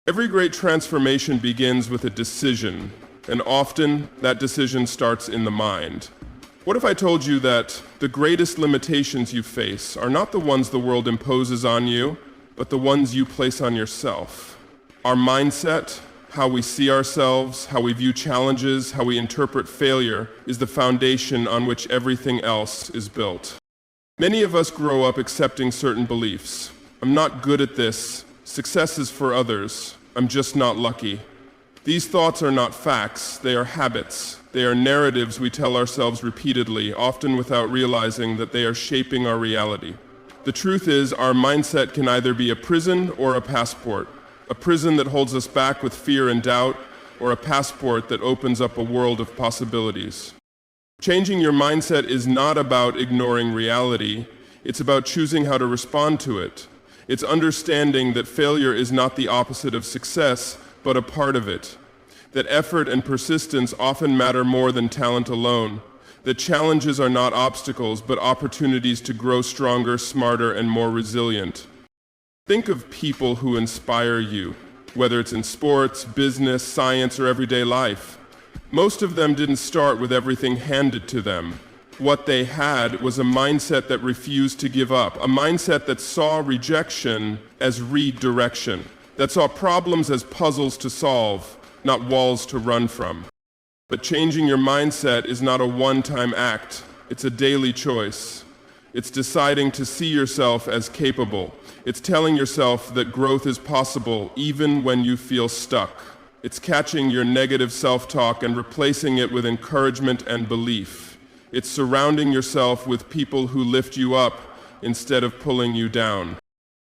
Every great transformation begins with a decision, and often that decision starts in the mind. What if I told you that the greatest limitations you face are not the ones the world imposes on you, but the ones you place on yourself? Our mindset, how we see ourselves, how we view challenges, how we interpret failure, is the foundation on which everything else is built. Many of us grow up accepting certain beliefs. I'm not good at this. Success is for others. I'm just not lucky. These thoughts are not facts, they are habits. They are narratives we tell ourselves repeatedly, often without realizing that they are shaping our reality. The truth is, our mindset can either be a prison or a passport. A prison that holds us back with fear and doubt, or a passport that opens up a world of possibilities. Changing your mindset is not about ignoring reality, it's about choosing how to respond to it. It's understanding that failure is not the opposite of success, but a part of it. That effort and persistence often matter more than talent alone. That challenges are not obstacles, but opportunities to grow stronger, smarter, and more resilient. Think of people who inspire you, whether it's in sports, business, science, or everyday life. Most of them didn't start with everything handed to them. What they had was a mindset that refused to give up, a mindset that saw rejection as redirection, that saw problems as puzzles to solve, not walls to run from. But changing your mindset is not a one-time act, it's a daily choice. It's deciding to see yourself as capable. It's telling yourself that growth is possible even when you feel stuck. It's catching your negative self-talk and replacing it with encouragement and belief. It's surrounding yourself with people who lift you up instead of pulling you down.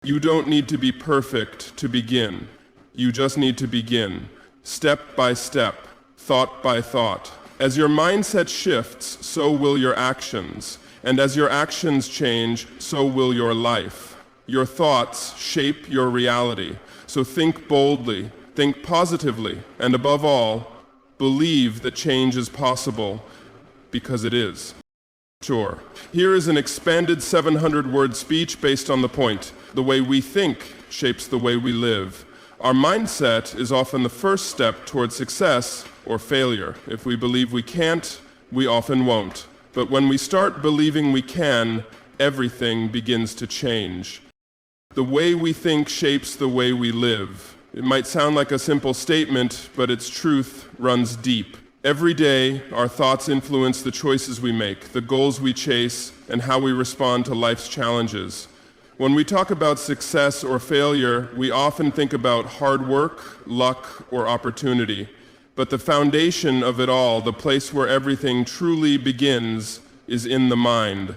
You don't need to be perfect to begin. You just need to begin, step by step, thought by thought. As your mindset shifts, so will your actions. And as your actions change, so will your life. Your thoughts shape your reality. So think boldly, think positively, and above all, believe that change is possible. Because it is. Sure. Here is an expanded 700-word speech based on the point. The way we think shapes the way we live. Our mindset is often the first step toward success or failure. If we believe we can't, we often won't. But when we start believing we can, everything begins to change. The way we think shapes the way we live. It might sound like a simple statement, but its truth runs deep. Every day, our thoughts influence the choices we make, the goals we chase, and how we respond to life's challenges. When we talk about success or failure, we often think about hard work, luck, or opportunity. But the foundation of it all, the place where everything truly begins, is in the mind.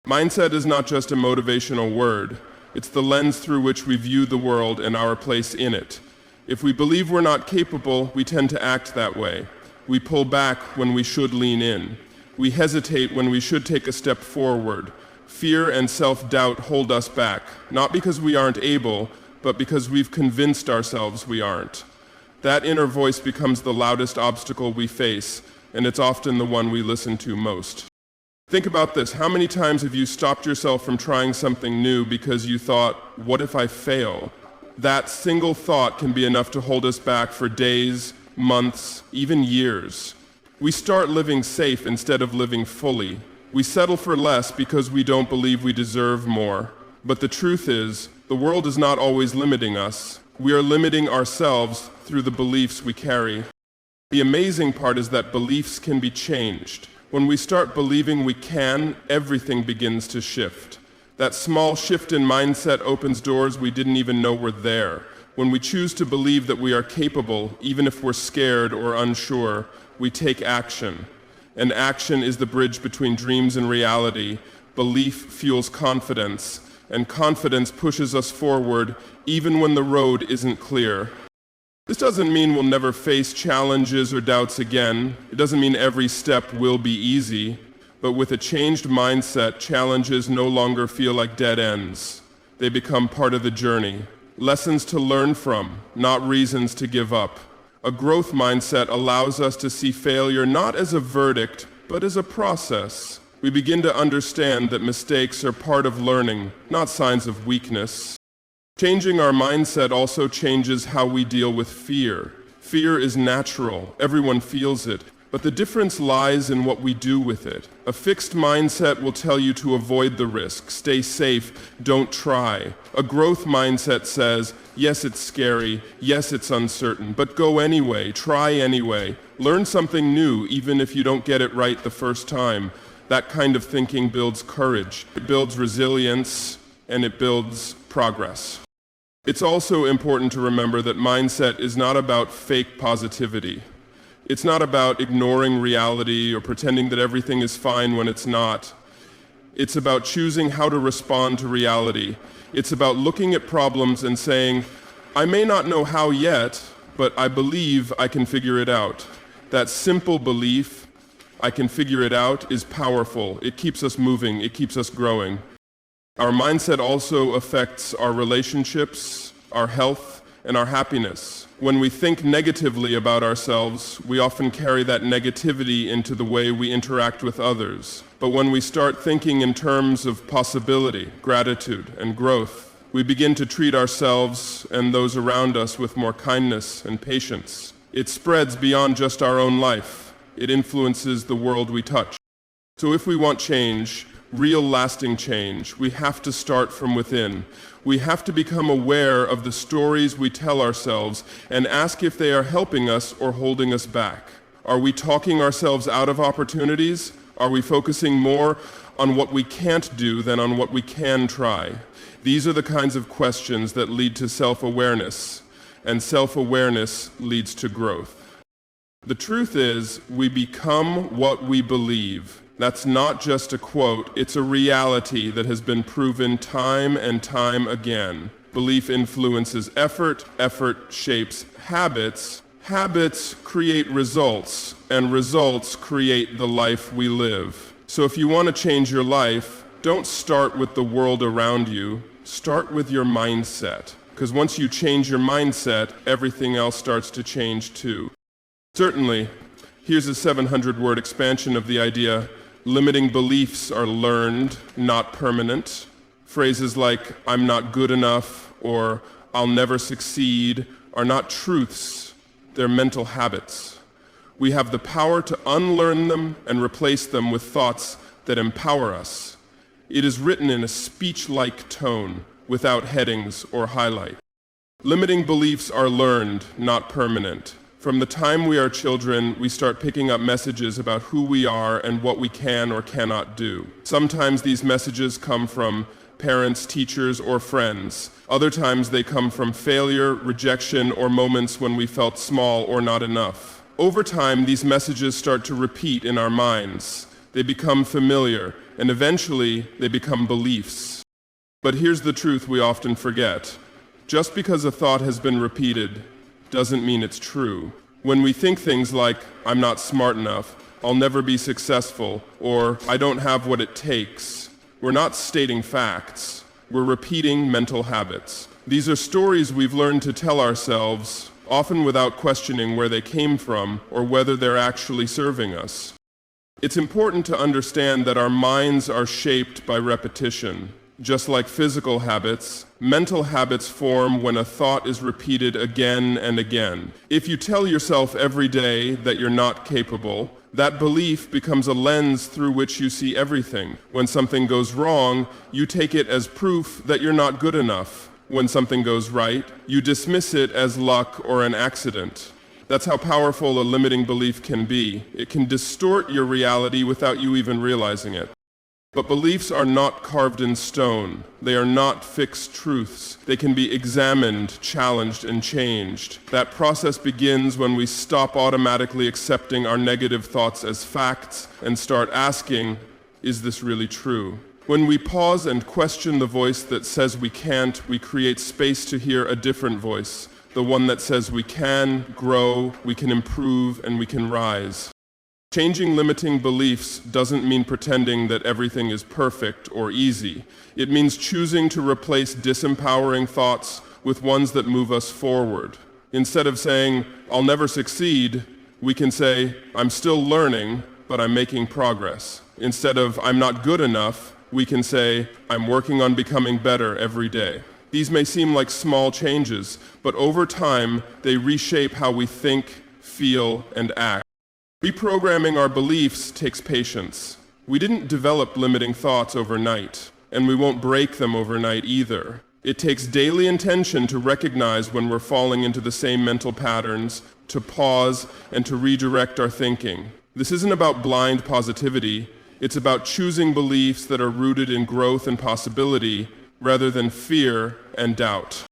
Mindset is not just a motivational word. It's the lens through which we view the world and our place in it. If we believe we're not capable, we tend to act that way. We pull back when we should lean in. We hesitate when we should take a step forward. Fear and self-doubt hold us back, not because we aren't able, but because we've convinced ourselves we aren't. That inner voice becomes the loudest obstacle we face, and it's often the one we listen to most. Think about this. How many times have you stopped yourself from trying something new because you thought, what if I fail? That single thought can be enough to hold us back for days, months, even years. We start living safe instead of living fully. We settle for less because we don't believe we deserve more. But the truth is, the world is not always limiting us. We are limiting ourselves through the beliefs we carry. The amazing part is that beliefs can be changed. When we start believing we can, everything begins to shift. That small shift in mindset opens doors we didn't even know were there. When we choose to believe that we are capable, even if we're scared or unsure, we take action. And action is the bridge between dreams and reality. Belief fuels confidence, and confidence pushes us forward even when the road isn't clear. This doesn't mean we'll never face challenges or doubts again. It doesn't mean every step will be easy. But with a changed mindset, challenges no longer feel like dead ends. They become part of the journey. Lessons to learn from, not reasons to give up. A growth mindset allows us to see failure not as a verdict, but as a process. We begin to understand that mistakes are part of learning, not signs of weakness. Changing our mindset also changes how we deal with fear. Fear is natural, everyone feels it, but the difference lies in what we do with it. A fixed mindset will tell you to avoid the risk, stay safe, don't try. A growth mindset says, yes, it's scary, yes, it's uncertain, but go anyway, try anyway. Learn something new, even if you don't get it right the first time. That kind of thinking builds courage, it builds resilience, and it builds progress. It's also important to remember that mindset is not about fake positivity. It's not about ignoring reality or pretending that everything is fine when it's not. It's about choosing how to respond to reality. It's about looking at problems and saying, I may not know how yet, but I believe I can figure it out. That simple belief, I can figure it out, is powerful. It keeps us moving, it keeps us growing. Our mindset also affects our relationships, our health, and our happiness. When we think negatively about ourselves, we often carry that negativity into the way we interact with others. But when we start thinking in terms of possibility, gratitude, and growth, we begin to treat ourselves and those around us with more kindness and patience. It spreads beyond just our own life. It influences the world we touch. So if we want change, real lasting change, we have to start from within. We have to become aware of the stories we tell ourselves and ask if they are helping us or holding us back. Are we talking ourselves out of opportunities? Are we focusing more on what we can't do than on what we can try? These are the kinds of questions that lead to self-awareness, and self-awareness leads to growth. The truth is, we become what we believe. That's not just a quote, it's a reality that has been proven time and time again. Belief influences effort, effort shapes habits, habits create results, and results create the life we live. So if you want to change your life, don't start with the world around you, start with your mindset. Because once you change your mindset, everything else starts to change too. Certainly, here's a 700-word expansion of the idea: limiting beliefs are learned, not permanent. Phrases like, I'm not good enough, or I'll never succeed, are not truths, they're mental habits. We have the power to unlearn them and replace them with thoughts that empower us. It is written in a speech-like tone, without headings or highlight. Limiting beliefs are learned, not permanent. From the time we are children, we start picking up messages about who we are and what we can or cannot do. Sometimes these messages come from parents, teachers, or friends. Other times they come from failure, rejection, or moments when we felt small or not enough. Over time, these messages start to repeat in our minds. They become familiar, and eventually they become beliefs. But here's the truth we often forget. Just because a thought has been repeated doesn't mean it's true. When we think things like, I'm not smart enough, I'll never be successful, or I don't have what it takes, we're not stating facts. We're repeating mental habits. These are stories we've learned to tell ourselves, often without questioning where they came from or whether they're actually serving us. It's important to understand that our minds are shaped by repetition. Just like physical habits, mental habits form when a thought is repeated again and again. If you tell yourself every day that you're not capable, that belief becomes a lens through which you see everything. When something goes wrong, you take it as proof that you're not good enough. When something goes right, you dismiss it as luck or an accident. That's how powerful a limiting belief can be. It can distort your reality without you even realizing it. But beliefs are not carved in stone. They are not fixed truths. They can be examined, challenged, and changed. That process begins when we stop automatically accepting our negative thoughts as facts and start asking, is this really true? When we pause and question the voice that says we can't, we create space to hear a different voice, the one that says we can grow, we can improve, and we can rise. Changing limiting beliefs doesn't mean pretending that everything is perfect or easy. It means choosing to replace disempowering thoughts with ones that move us forward. Instead of saying, I'll never succeed, we can say, I'm still learning, but I'm making progress. Instead of, I'm not good enough, we can say, I'm working on becoming better every day. These may seem like small changes, but over time, they reshape how we think, feel, and act. Reprogramming our beliefs takes patience. We didn't develop limiting thoughts overnight, and we won't break them overnight either. It takes daily intention to recognize when we're falling into the same mental patterns, to pause, and to redirect our thinking. This isn't about blind positivity. It's about choosing beliefs that are rooted in growth and possibility, rather than fear and doubt.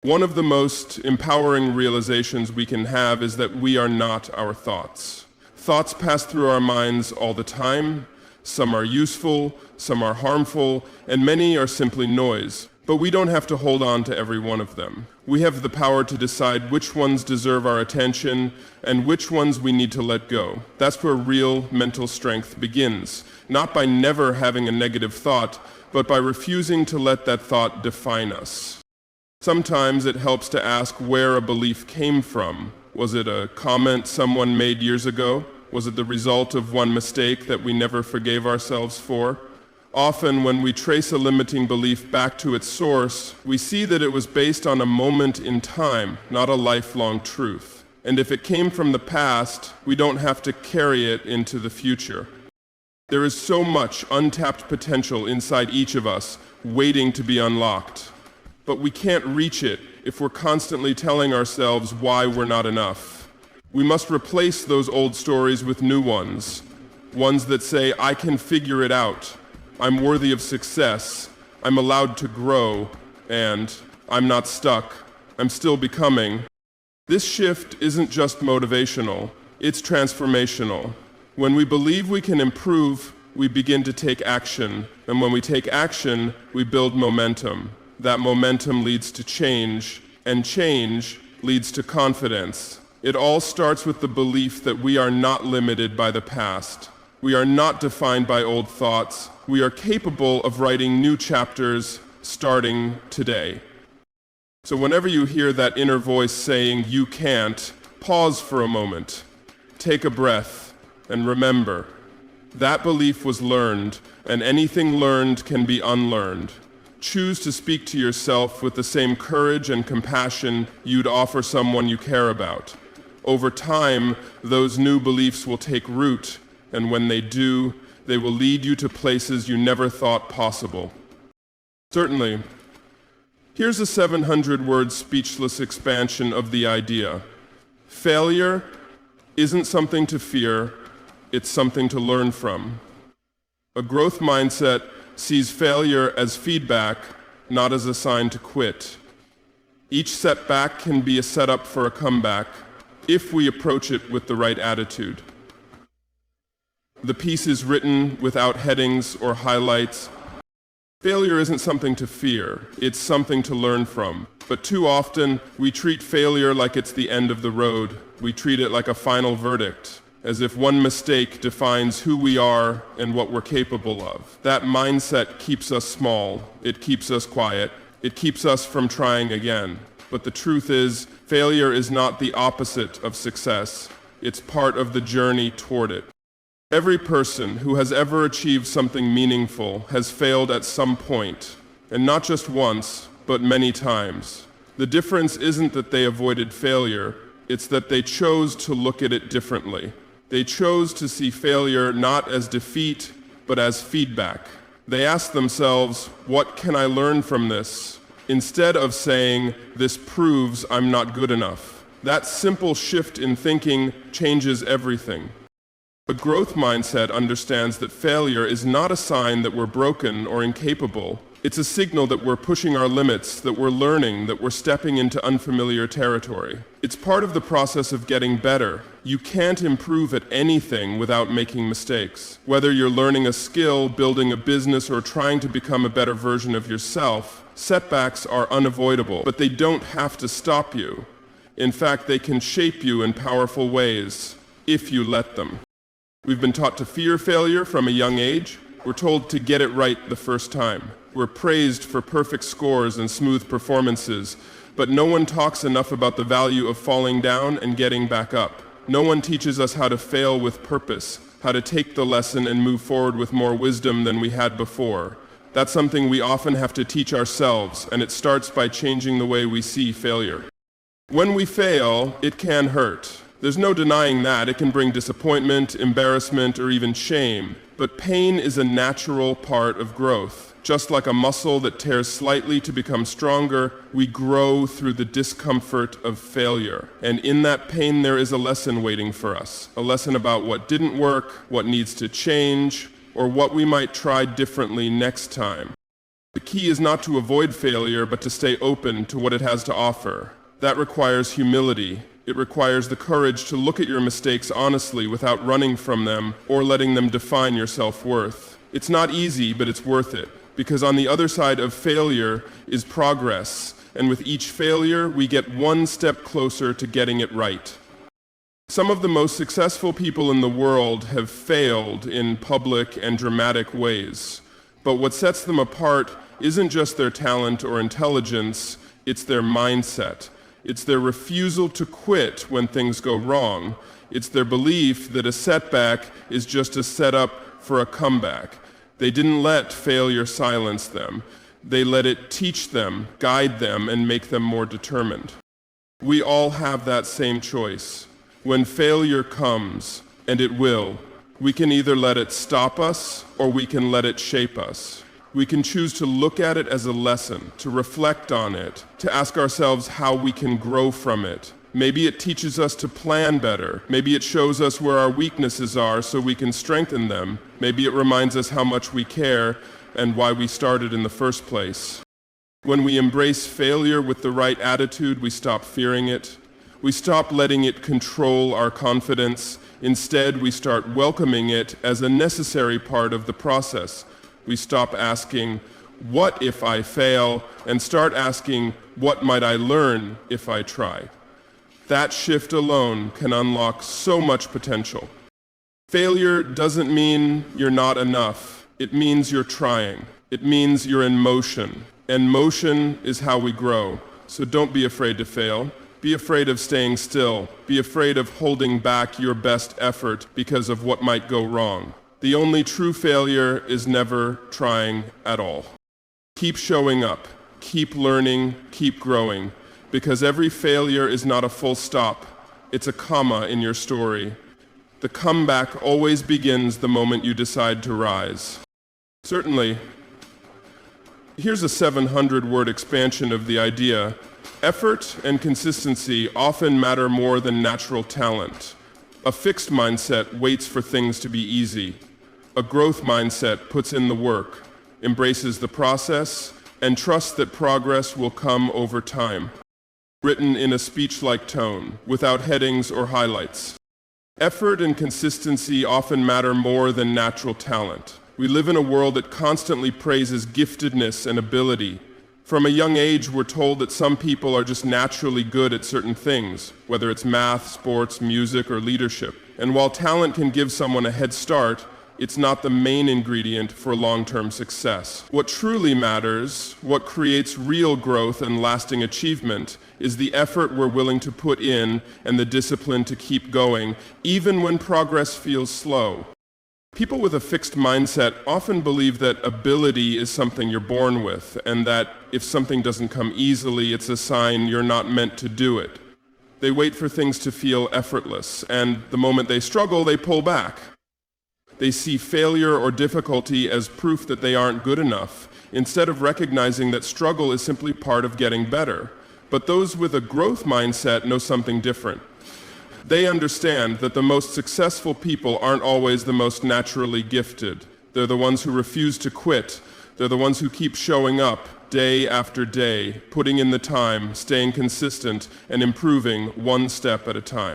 One of the most empowering realizations we can have is that we are not our thoughts. Thoughts pass through our minds all the time. Some are useful, some are harmful, and many are simply noise. But we don't have to hold on to every one of them. We have the power to decide which ones deserve our attention and which ones we need to let go. That's where real mental strength begins, not by never having a negative thought, but by refusing to let that thought define us. Sometimes it helps to ask where a belief came from. Was it a comment someone made years ago? Was it the result of one mistake that we never forgave ourselves for? Often, when we trace a limiting belief back to its source, we see that it was based on a moment in time, not a lifelong truth. And if it came from the past, we don't have to carry it into the future. There is so much untapped potential inside each of us, waiting to be unlocked. But we can't reach it if we're constantly telling ourselves why we're not enough. We must replace those old stories with new ones that say, I can figure it out. I'm worthy of success, I'm allowed to grow, and I'm not stuck, I'm still becoming. This shift isn't just motivational, it's transformational. When we believe we can improve, we begin to take action, and when we take action, we build momentum. That momentum leads to change, and change leads to confidence. It all starts with the belief that we are not limited by the past. We are not defined by old thoughts. We are capable of writing new chapters starting today. So whenever you hear that inner voice saying, you can't, pause for a moment. Take a breath and remember, that belief was learned, and anything learned can be unlearned. Choose to speak to yourself with the same courage and compassion you'd offer someone you care about. Over time, those new beliefs will take root, and when they do, they will lead you to places you never thought possible. Certainly. Here's a 700-word speechless expansion of the idea. Failure isn't something to fear, it's something to learn from. A growth mindset sees failure as feedback, not as a sign to quit. Each setback can be a setup for a comeback if we approach it with the right attitude. The piece is written without headings or highlights. Failure isn't something to fear, it's something to learn from. But too often, we treat failure like it's the end of the road. We treat it like a final verdict, as if one mistake defines who we are and what we're capable of. That mindset keeps us small, it keeps us quiet, it keeps us from trying again. But the truth is, failure is not the opposite of success. It's part of the journey toward it. Every person who has ever achieved something meaningful has failed at some point, and not just once, but many times. The difference isn't that they avoided failure, it's that they chose to look at it differently. They chose to see failure not as defeat, but as feedback. They asked themselves, what can I learn from this? Instead of saying, this proves I'm not good enough. That simple shift in thinking changes everything. A growth mindset understands that failure is not a sign that we're broken or incapable. It's a signal that we're pushing our limits, that we're learning, that we're stepping into unfamiliar territory. It's part of the process of getting better. You can't improve at anything without making mistakes. Whether you're learning a skill, building a business, or trying to become a better version of yourself, setbacks are unavoidable, but they don't have to stop you. In fact, they can shape you in powerful ways, if you let them. We've been taught to fear failure from a young age. We're told to get it right the first time. We're praised for perfect scores and smooth performances, but no one talks enough about the value of falling down and getting back up. No one teaches us how to fail with purpose, how to take the lesson and move forward with more wisdom than we had before. That's something we often have to teach ourselves, and it starts by changing the way we see failure. When we fail, it can hurt. There's no denying that. It can bring disappointment, embarrassment, or even shame. But pain is a natural part of growth. Just like a muscle that tears slightly to become stronger, we grow through the discomfort of failure. And in that pain, there is a lesson waiting for us. A lesson about what didn't work, what needs to change, or what we might try differently next time. The key is not to avoid failure, but to stay open to what it has to offer. That requires humility. It requires the courage to look at your mistakes honestly without running from them or letting them define your self-worth. It's not easy, but it's worth it, because on the other side of failure is progress, and with each failure, we get one step closer to getting it right. Some of the most successful people in the world have failed in public and dramatic ways, but what sets them apart isn't just their talent or intelligence, it's their mindset. It's their refusal to quit when things go wrong. It's their belief that a setback is just a setup for a comeback. They didn't let failure silence them. They let it teach them, guide them, and make them more determined. We all have that same choice. When failure comes, and it will, we can either let it stop us or we can let it shape us. We can choose to look at it as a lesson, to reflect on it, to ask ourselves how we can grow from it. Maybe it teaches us to plan better. Maybe it shows us where our weaknesses are so we can strengthen them. Maybe it reminds us how much we care and why we started in the first place. When we embrace failure with the right attitude, we stop fearing it. We stop letting it control our confidence. Instead, we start welcoming it as a necessary part of the process. We stop asking, what if I fail, and start asking, what might I learn if I try? That shift alone can unlock so much potential. Failure doesn't mean you're not enough. It means you're trying. It means you're in motion. And motion is how we grow. So don't be afraid to fail. Be afraid of staying still. Be afraid of holding back your best effort because of what might go wrong. The only true failure is never trying at all. Keep showing up, keep learning, keep growing, because every failure is not a full stop, it's a comma in your story. The comeback always begins the moment you decide to rise. Certainly, here's a 700-word expansion of the idea. Effort and consistency often matter more than natural talent. A fixed mindset waits for things to be easy. A growth mindset puts in the work, embraces the process, and trusts that progress will come over time. Written in a speech-like tone, without headings or highlights. Effort and consistency often matter more than natural talent. We live in a world that constantly praises giftedness and ability. From a young age, we're told that some people are just naturally good at certain things, whether it's math, sports, music, or leadership. And while talent can give someone a head start, it's not the main ingredient for long-term success. What truly matters, what creates real growth and lasting achievement, is the effort we're willing to put in and the discipline to keep going, even when progress feels slow. People with a fixed mindset often believe that ability is something you're born with, and that if something doesn't come easily, it's a sign you're not meant to do it. They wait for things to feel effortless, and the moment they struggle, they pull back. They see failure or difficulty as proof that they aren't good enough, instead of recognizing that struggle is simply part of getting better. But those with a growth mindset know something different. They understand that the most successful people aren't always the most naturally gifted. They're the ones who refuse to quit. They're the ones who keep showing up day after day, putting in the time, staying consistent, and improving one step at a time.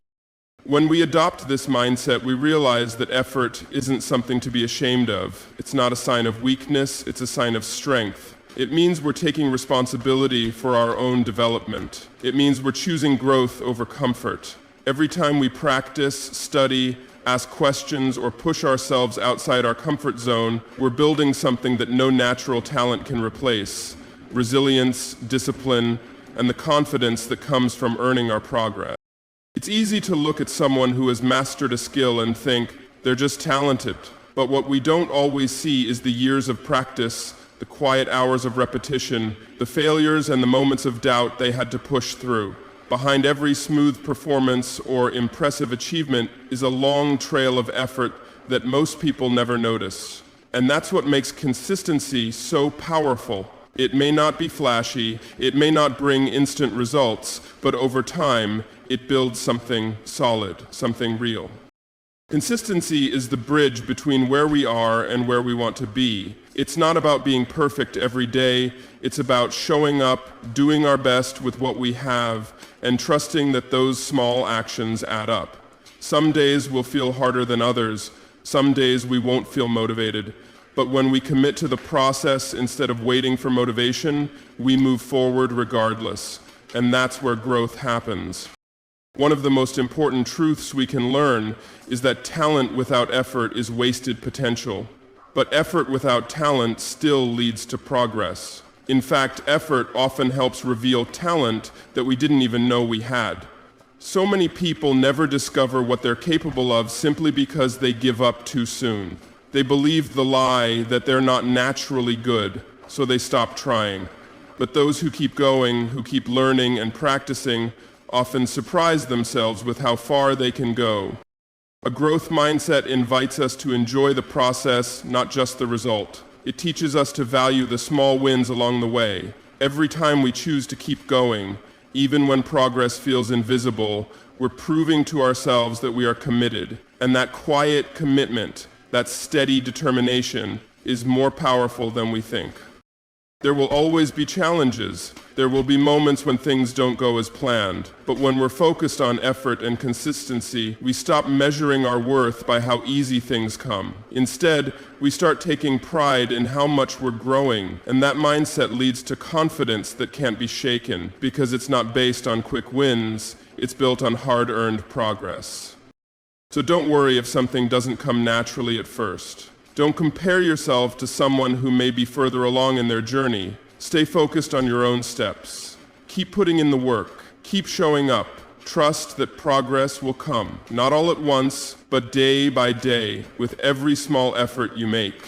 When we adopt this mindset, we realize that effort isn't something to be ashamed of. It's not a sign of weakness, it's a sign of strength. It means we're taking responsibility for our own development. It means we're choosing growth over comfort. Every time we practice, study, ask questions, or push ourselves outside our comfort zone, we're building something that no natural talent can replace: resilience, discipline, and the confidence that comes from earning our progress. It's easy to look at someone who has mastered a skill and think they're just talented, but what we don't always see is the years of practice, the quiet hours of repetition, the failures and the moments of doubt they had to push through. Behind every smooth performance or impressive achievement is a long trail of effort that most people never notice. And that's what makes consistency so powerful. It may not be flashy, it may not bring instant results, but over time, it builds something solid, something real. Consistency is the bridge between where we are and where we want to be. It's not about being perfect every day, it's about showing up, doing our best with what we have, and trusting that those small actions add up. Some days will feel harder than others, some days we won't feel motivated, but when we commit to the process instead of waiting for motivation, we move forward regardless, and that's where growth happens. One of the most important truths we can learn is that talent without effort is wasted potential. But effort without talent still leads to progress. In fact, effort often helps reveal talent that we didn't even know we had. So many people never discover what they're capable of simply because they give up too soon. They believe the lie that they're not naturally good, so they stop trying. But those who keep going, who keep learning and practicing, often surprise themselves with how far they can go. A growth mindset invites us to enjoy the process, not just the result. It teaches us to value the small wins along the way. Every time we choose to keep going, even when progress feels invisible, we're proving to ourselves that we are committed. And that quiet commitment, that steady determination, is more powerful than we think. There will always be challenges. There will be moments when things don't go as planned. But when we're focused on effort and consistency, we stop measuring our worth by how easy things come. Instead, we start taking pride in how much we're growing, and that mindset leads to confidence that can't be shaken, because it's not based on quick wins, it's built on hard-earned progress. So don't worry if something doesn't come naturally at first. Don't compare yourself to someone who may be further along in their journey. Stay focused on your own steps. Keep putting in the work. Keep showing up. Trust that progress will come, not all at once, but day by day, with every small effort you make.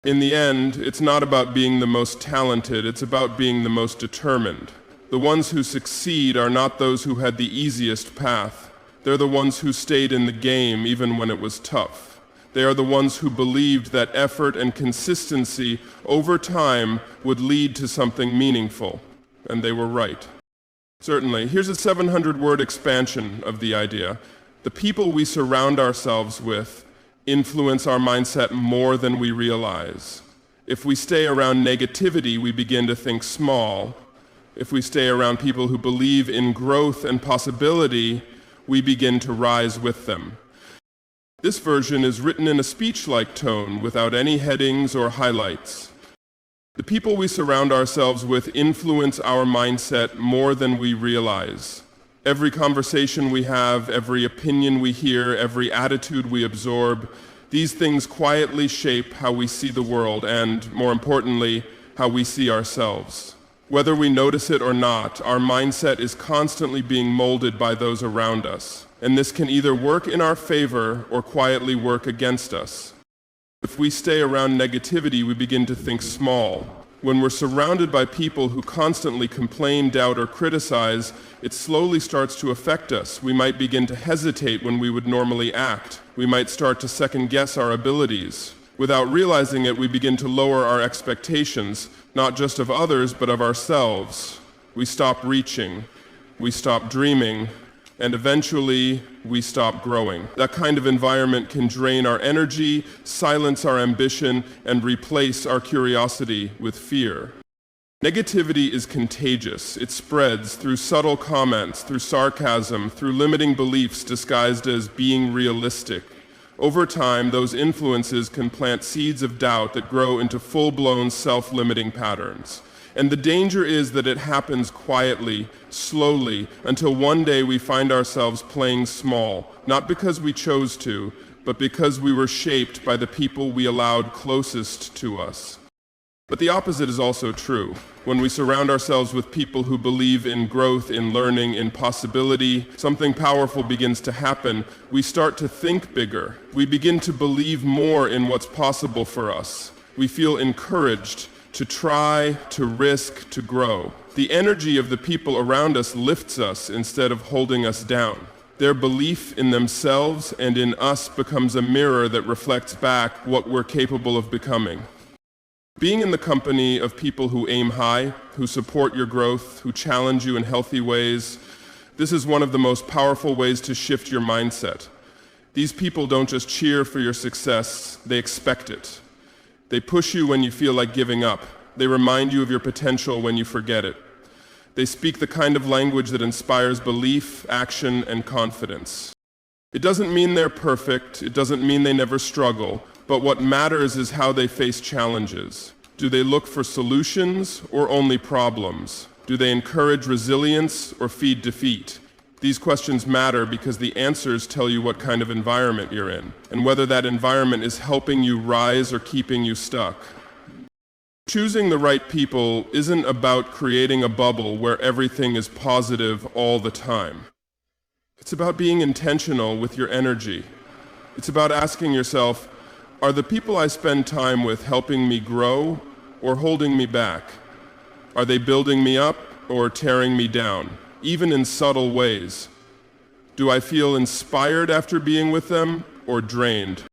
In the end, it's not about being the most talented, it's about being the most determined. The ones who succeed are not those who had the easiest path. They're the ones who stayed in the game even when it was tough. They are the ones who believed that effort and consistency over time would lead to something meaningful. And they were right. Certainly, here's a 700-word expansion of the idea. The people we surround ourselves with influence our mindset more than we realize. If we stay around negativity, we begin to think small. If we stay around people who believe in growth and possibility, we begin to rise with them. This version is written in a speech-like tone without any headings or highlights. The people we surround ourselves with influence our mindset more than we realize. Every conversation we have, every opinion we hear, every attitude we absorb, these things quietly shape how we see the world and, more importantly, how we see ourselves. Whether we notice it or not, our mindset is constantly being molded by those around us. And this can either work in our favor or quietly work against us. If we stay around negativity, we begin to think small. When we're surrounded by people who constantly complain, doubt, or criticize, it slowly starts to affect us. We might begin to hesitate when we would normally act. We might start to second-guess our abilities. Without realizing it, we begin to lower our expectations, not just of others, but of ourselves. We stop reaching. We stop dreaming. And eventually, we stop growing. That kind of environment can drain our energy, silence our ambition, and replace our curiosity with fear. Negativity is contagious. It spreads through subtle comments, through sarcasm, through limiting beliefs disguised as being realistic. Over time, those influences can plant seeds of doubt that grow into full-blown self-limiting patterns. And the danger is that it happens quietly, slowly, until one day we find ourselves playing small, not because we chose to, but because we were shaped by the people we allowed closest to us. But the opposite is also true. When we surround ourselves with people who believe in growth, in learning, in possibility, something powerful begins to happen. We start to think bigger. We begin to believe more in what's possible for us. We feel encouraged, to try, to risk, to grow. The energy of the people around us lifts us instead of holding us down. Their belief in themselves and in us becomes a mirror that reflects back what we're capable of becoming. Being in the company of people who aim high, who support your growth, who challenge you in healthy ways, this is one of the most powerful ways to shift your mindset. These people don't just cheer for your success, they expect it. They push you when you feel like giving up. They remind you of your potential when you forget it. They speak the kind of language that inspires belief, action, and confidence. It doesn't mean they're perfect, it doesn't mean they never struggle, but what matters is how they face challenges. Do they look for solutions or only problems? Do they encourage resilience or feed defeat? These questions matter because the answers tell you what kind of environment you're in, and whether that environment is helping you rise or keeping you stuck. Choosing the right people isn't about creating a bubble where everything is positive all the time. It's about being intentional with your energy. It's about asking yourself, are the people I spend time with helping me grow or holding me back? Are they building me up or tearing me down, even in subtle ways? Do I feel inspired after being with them or drained?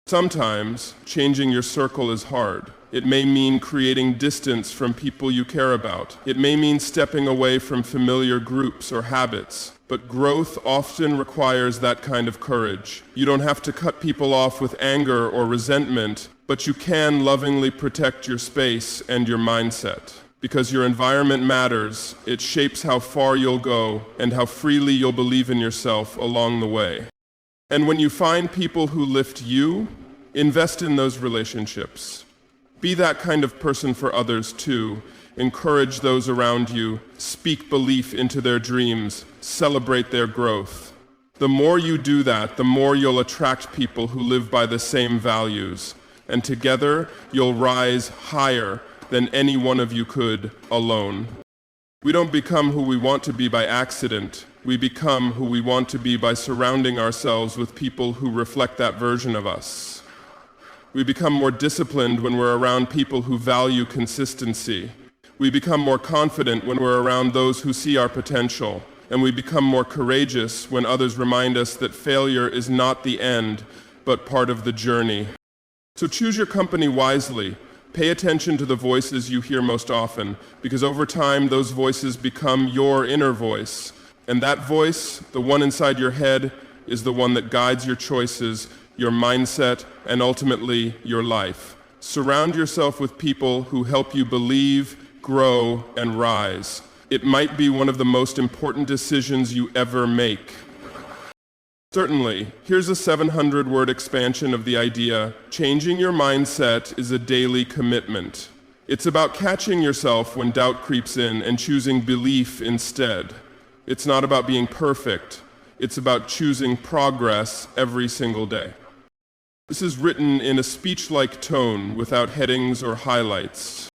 Sometimes changing your circle is hard. It may mean creating distance from people you care about. It may mean stepping away from familiar groups or habits. But growth often requires that kind of courage. You don't have to cut people off with anger or resentment, but you can lovingly protect your space and your mindset. Because your environment matters, it shapes how far you'll go and how freely you'll believe in yourself along the way. And when you find people who lift you, invest in those relationships. Be that kind of person for others too. Encourage those around you, speak belief into their dreams, celebrate their growth. The more you do that, the more you'll attract people who live by the same values. And together, you'll rise higher than any one of you could alone. We don't become who we want to be by accident. We become who we want to be by surrounding ourselves with people who reflect that version of us. We become more disciplined when we're around people who value consistency. We become more confident when we're around those who see our potential. And we become more courageous when others remind us that failure is not the end, but part of the journey. So choose your company wisely. Pay attention to the voices you hear most often, because over time, those voices become your inner voice. And that voice, the one inside your head, is the one that guides your choices, your mindset, and ultimately your life. Surround yourself with people who help you believe, grow, and rise. It might be one of the most important decisions you ever make. Certainly, here's a 700-word expansion of the idea: changing your mindset is a daily commitment. It's about catching yourself when doubt creeps in and choosing belief instead. It's not about being perfect. It's about choosing progress every single day. This is written in a speech-like tone without headings or highlights.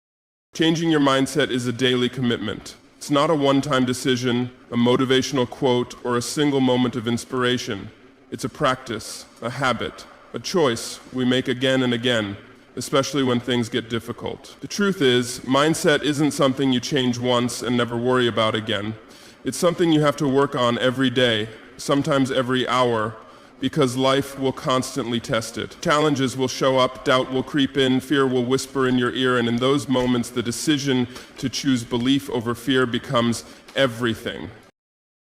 Changing your mindset is a daily commitment. It's not a one-time decision, a motivational quote, or a single moment of inspiration. It's a practice, a habit, a choice we make again and again, especially when things get difficult. The truth is, mindset isn't something you change once and never worry about again. It's something you have to work on every day, sometimes every hour, because life will constantly test it. Challenges will show up, doubt will creep in, fear will whisper in your ear, and in those moments, the decision to choose belief over fear becomes everything.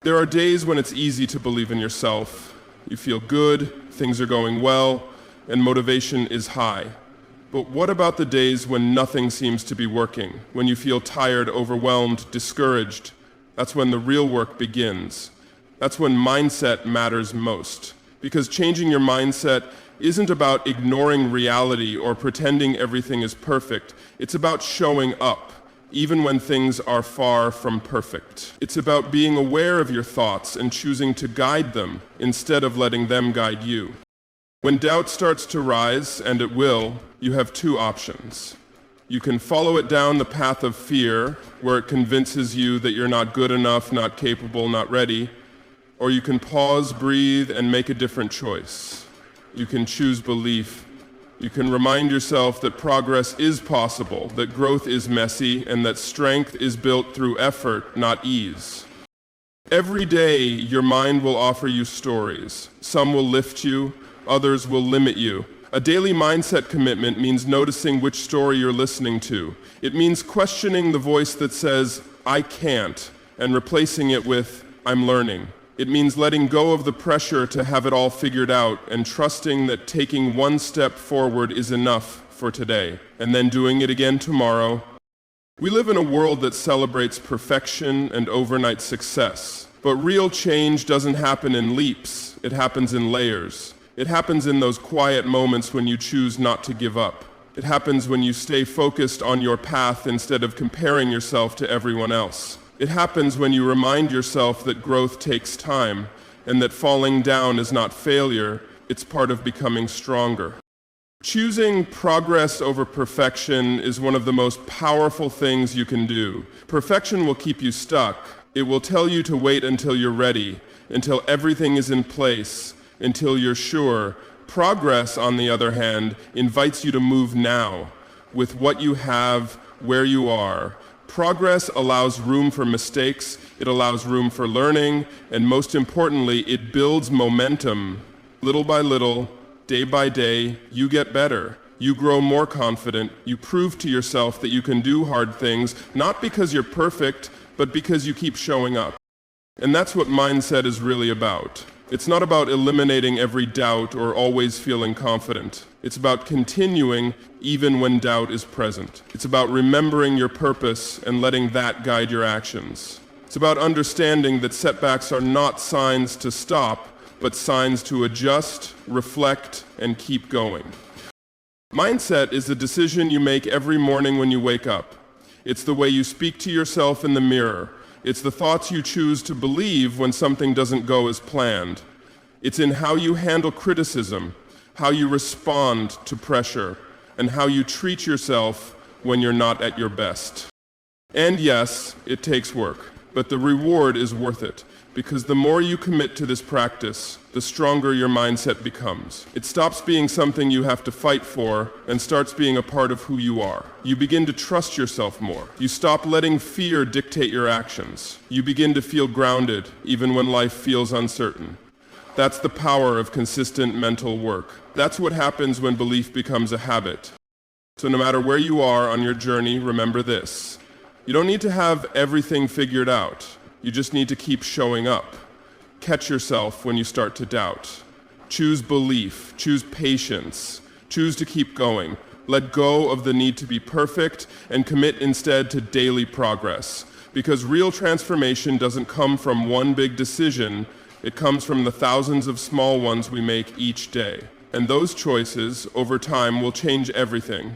There are days when it's easy to believe in yourself. You feel good, things are going well, and motivation is high. But what about the days when nothing seems to be working, when you feel tired, overwhelmed, discouraged? That's when the real work begins. That's when mindset matters most. Because changing your mindset isn't about ignoring reality or pretending everything is perfect. It's about showing up, even when things are far from perfect. It's about being aware of your thoughts and choosing to guide them instead of letting them guide you. When doubt starts to rise, and it will, you have two options. You can follow it down the path of fear, where it convinces you that you're not good enough, not capable, not ready. Or you can pause, breathe, and make a different choice. You can choose belief You can remind yourself that progress is possible, that growth is messy, and that strength is built through effort, not ease. Every day, your mind will offer you stories. Some will lift you, others will limit you. A daily mindset commitment means noticing which story you're listening to. It means questioning the voice that says, "I can't," and replacing it with, "I'm learning." It means letting go of the pressure to have it all figured out and trusting that taking one step forward is enough for today, and then doing it again tomorrow. We live in a world that celebrates perfection and overnight success, but real change doesn't happen in leaps, it happens in layers. It happens in those quiet moments when you choose not to give up. It happens when you stay focused on your path instead of comparing yourself to everyone else. It happens when you remind yourself that growth takes time and that falling down is not failure, it's part of becoming stronger. Choosing progress over perfection is one of the most powerful things you can do. Perfection will keep you stuck. It will tell you to wait until you're ready, until everything is in place, until you're sure. Progress, on the other hand, invites you to move now, with what you have, where you are. Progress allows room for mistakes, it allows room for learning, and most importantly, it builds momentum. Little by little, day by day, you get better. You grow more confident. You prove to yourself that you can do hard things, not because you're perfect, but because you keep showing up. And that's what mindset is really about. It's not about eliminating every doubt or always feeling confident. It's about continuing even when doubt is present. It's about remembering your purpose and letting that guide your actions. It's about understanding that setbacks are not signs to stop, but signs to adjust, reflect, and keep going. Mindset is the decision you make every morning when you wake up. It's the way you speak to yourself in the mirror. It's the thoughts you choose to believe when something doesn't go as planned. It's in how you handle criticism, how you respond to pressure, and how you treat yourself when you're not at your best. And yes, it takes work, but the reward is worth it, because the more you commit to this practice, the stronger your mindset becomes. It stops being something you have to fight for and starts being a part of who you are. You begin to trust yourself more. You stop letting fear dictate your actions. You begin to feel grounded even when life feels uncertain. That's the power of consistent mental work. That's what happens when belief becomes a habit. So no matter where you are on your journey, remember this. You don't need to have everything figured out. You just need to keep showing up. Catch yourself when you start to doubt. Choose belief, choose patience, choose to keep going. Let go of the need to be perfect and commit instead to daily progress. Because real transformation doesn't come from one big decision, it comes from the thousands of small ones we make each day. And those choices, over time, will change everything.